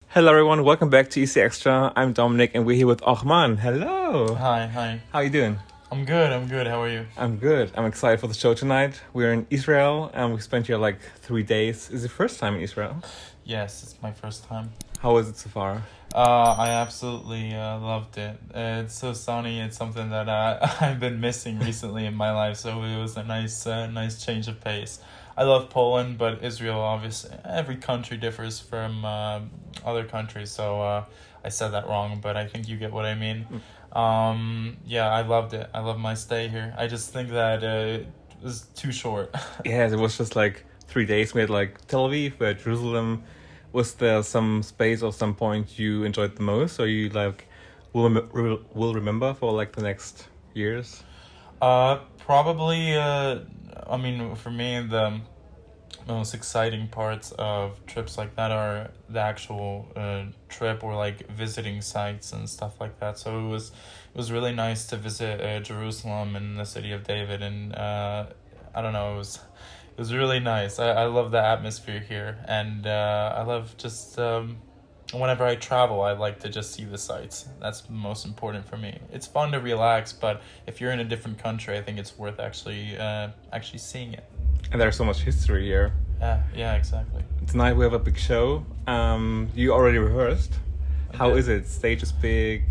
Hello everyone, welcome back to ESCXTRA. I'm Dominic and we're here with Ochman. Hello. Hi. How are you doing? I'm good. How are you? I'm good. I'm excited for the show tonight. We're in Israel and we spent here like 3 days. Is it your first time in Israel? Yes, it's my first time. How was it so far? I absolutely loved it. It's so sunny. It's something that I've been missing recently in my life, so it was a nice change of pace. I love Poland, but Israel, obviously, every country differs from other countries, so I said that wrong, but I think you get what I mean. Yeah, I loved it. I love my stay here. I just think that it was too short. Yes, it was just like 3 days. We had like Tel Aviv, we had Jerusalem. Was there some space or some point you enjoyed the most, or you like will remember for like the next years? Probably, I mean, for me, the most exciting parts of trips like that are the actual trip or like visiting sites and stuff like that. So it was really nice to visit Jerusalem and the city of David, and I don't know, it was really nice. I love the atmosphere here, and I love just whenever I travel, I like to just see the sights. That's most important for me. It's fun to relax, but if you're in a different country, I think it's worth actually seeing it. And there's so much history here. Yeah, exactly. Tonight we have a big show. You already rehearsed. How Okay. is it? Stage is big.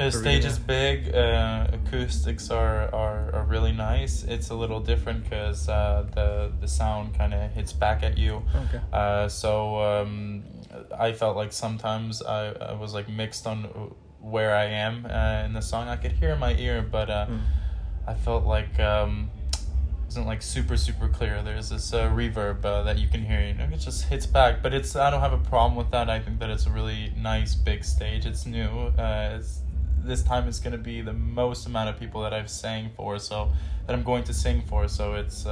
Stage is big. Acoustics are really nice. It's a little different because the sound kind of hits back at you. Okay. So I felt like sometimes I was like mixed on where I am in the song. I could hear in my ear, but I felt like it wasn't like super clear. There's this reverb that you can hear. You know, it just hits back. But I don't have a problem with that. I think that it's a really nice big stage. It's new. This time it's gonna be the most amount of people that I've sang for. So that I'm going to sing for. So it's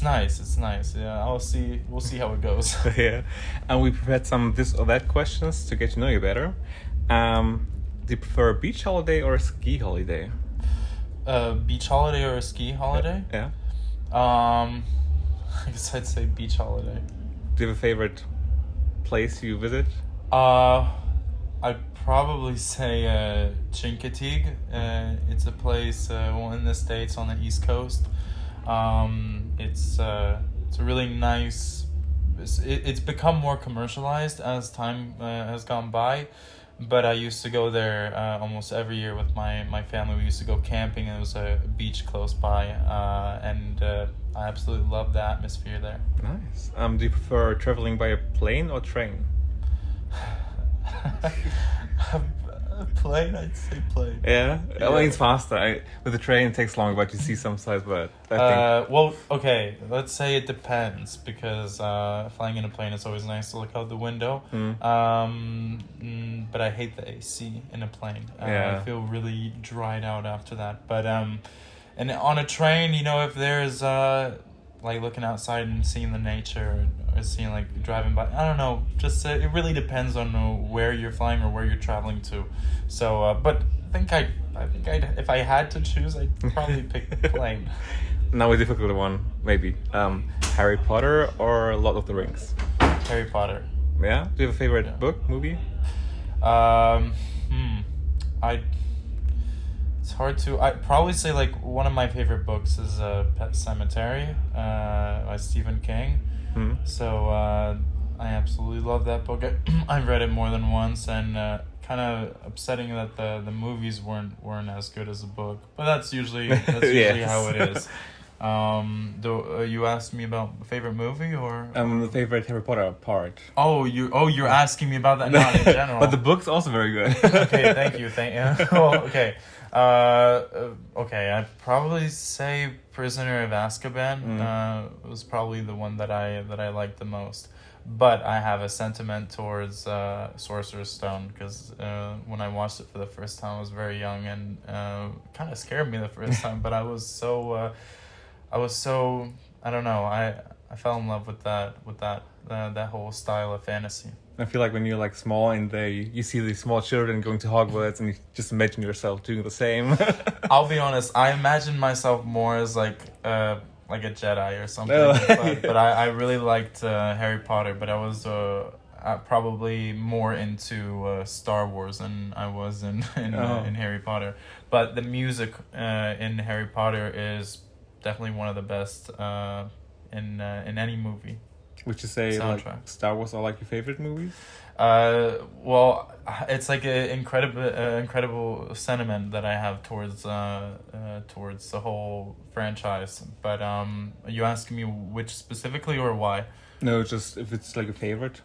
nice. It's nice. Yeah, we'll see how it goes. Yeah, and we prepared some this or that questions to get to know you better. Do you prefer a beach holiday or a ski holiday? Beach holiday or a ski holiday? Yeah. I guess I'd say beach holiday. Do you have a favorite place you visit? I'd probably say Chincoteague. It's a place in the States on the East Coast. It's a really nice. It's become more commercialized as time has gone by, but I used to go there almost every year with my family. We used to go camping, and there was a beach close by, and I absolutely love the atmosphere there. Nice. Do you prefer traveling by a plane or train? Plane, I'd say plane. Yeah, I mean it's faster. With the train it takes longer, but you see some sights. But I think Well, okay, let's say it depends, because flying in a plane, it's always nice to look out the window. But I hate the AC in a plane. Yeah. I feel really dried out after that. But and on a train, you know, if there's like looking outside and seeing the nature, or seeing like driving by, I don't know, just it really depends on where you're flying or where you're traveling to. So but I think I'd if I had to choose, I'd probably pick the plane. now a difficult one, maybe. Harry Potter or Lord of the Rings? Harry Potter. Yeah. Do you have a favorite book, movie? It's hard to. I'd probably say like one of my favorite books is Pet Sematary by Stephen King. So I absolutely love that book. I've read it more than once, and kind of upsetting that the movies weren't as good as the book. But that's usually Yes. how it is. You asked me about favorite movie or The favorite Harry Potter part. you're asking me about that, not in general. But the book's also very good. Okay, thank you. Okay. Okay, I'd probably say Prisoner of Azkaban was probably the one that I liked the most. But I have a sentiment towards Sorcerer's Stone, because when I watched it for the first time, I was very young, and kind of scared me the first time. But I was so I don't know. I fell in love with that whole style of fantasy. I feel like when you're like small and you see these small children going to Hogwarts and you just imagine yourself doing the same. I'll be honest, I imagine myself more as like like a Jedi or something. Oh. But I really liked Harry Potter, but I was probably more into Star Wars than I was in Harry Potter. But the music in Harry Potter is definitely one of the best in any movie. Would you say Soundtrack. like Star Wars are like your favorite movies? Well, it's like an incredible sentiment that I have towards the whole franchise. But you asking me which specifically or why? No, just if it's like a favorite.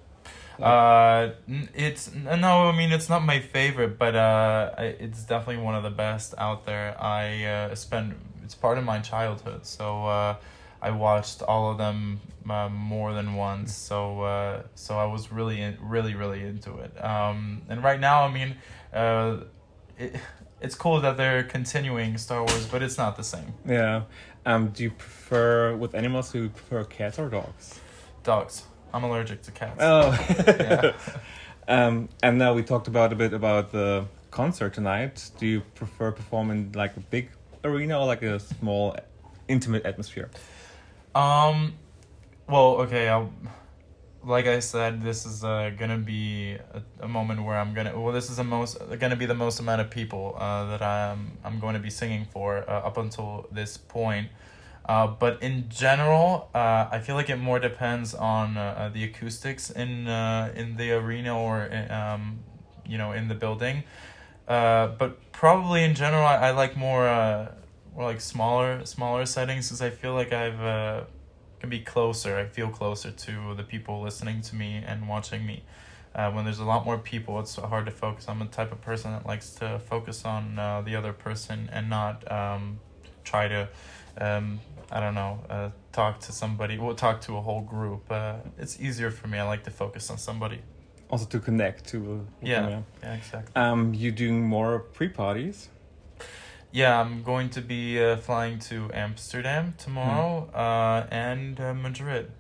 It's no, I mean it's not my favorite, but it's definitely one of the best out there. It's part of my childhood, so I watched all of them more than once. So I was really into it. And right now, I mean, it's cool that they're continuing Star Wars, but it's not the same. Yeah. Do you prefer with animals? Do you prefer cats or dogs? Dogs. I'm allergic to cats. Oh. Yeah. And now we talked a bit about the concert tonight. Do you prefer performing like a big arena or like a small, intimate atmosphere? Well, okay. Like I said, this is gonna be a moment where this is gonna be the most amount of people that I'm going to be singing for up until this point. But in general, I feel like it more depends on the acoustics in the arena or in the building. But probably in general, I like more like smaller settings because I feel like can be closer. I feel closer to the people listening to me and watching me. When there's a lot more people, it's hard to focus. I'm the type of person that likes to focus on the other person and not try to talk to somebody. We'll talk to a whole group. It's easier for me. I like to focus on somebody. Also to connect to. With them, yeah, exactly. You doing more pre-parties? Yeah, I'm going to be flying to Amsterdam tomorrow and Madrid.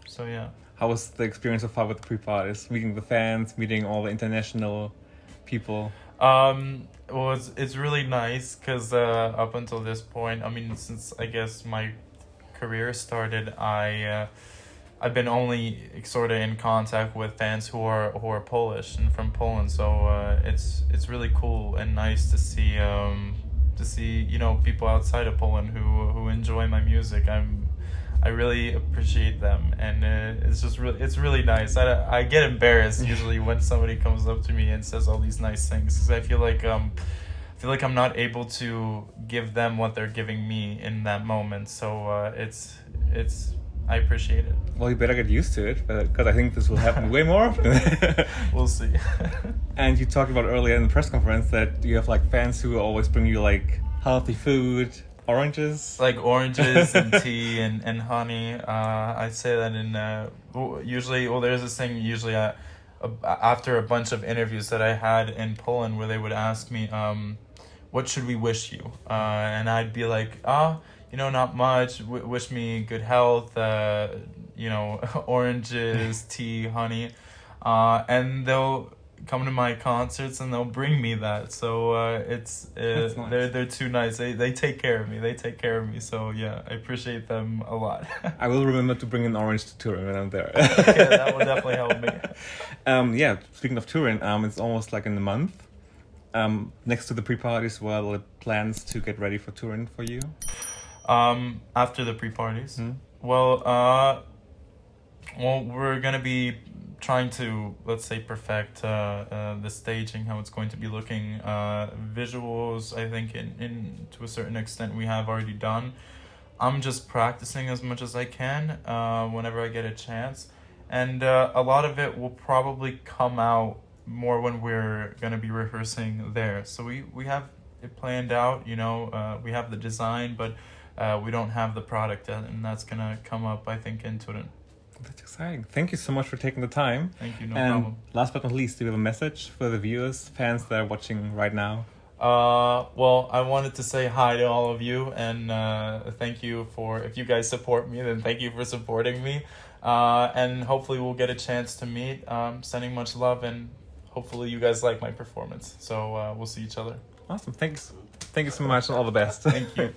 So yeah. How was the experience so far with the pre-parties? Meeting the fans, meeting all the international people? Well, it's really nice because up until this point, I mean, since I guess my career started, I've been only sort of in contact with fans who are Polish and from Poland. So it's really cool and nice to see people outside of Poland who enjoy my music. I really appreciate them, and it's really nice. I get embarrassed usually when somebody comes up to me and says all these nice things because I feel like I'm not able to give them what they're giving me in that moment. So I appreciate it. Well, you better get used to it because I think this will happen way more often. We'll see. And you talked about earlier in the press conference that you have like fans who always bring you like healthy food. Oranges? Like oranges and tea and honey. I'd say that usually, there's this thing usually after a bunch of interviews that I had in Poland where they would ask me, what should we wish you? And I'd be like, not much. Wish me good health, oranges, tea, honey. And they'll come to my concerts and they'll bring me that. So nice. They're too nice. They take care of me. So yeah, I appreciate them a lot. I will remember to bring an orange to Turin when I'm there. Yeah, that will definitely help me. Speaking of Turin, it's almost like in a month. Next to the pre-parties, well, the plans to get ready for Turin for you? After the pre-parties? Well, we're gonna be trying to, let's say, perfect the staging, how it's going to be looking. Visuals, I think, in to a certain extent, we have already done. I'm just practicing as much as I can whenever I get a chance. And a lot of it will probably come out more when we're going to be rehearsing there. So we have it planned out, we have the design, but we don't have the product yet, and that's going to come up, I think, in Turin. That's exciting. Thank you so much for taking the time. Thank you, no problem. Last but not least, do you have a message for the viewers, fans that are watching right now? Well, I wanted to say hi to all of you, and thank you if you guys support me, then thank you for supporting me. And hopefully we'll get a chance to meet. Sending much love, and hopefully you guys like my performance. So we'll see each other. Awesome. Thanks. Thank you so much, and all the best. Thank you.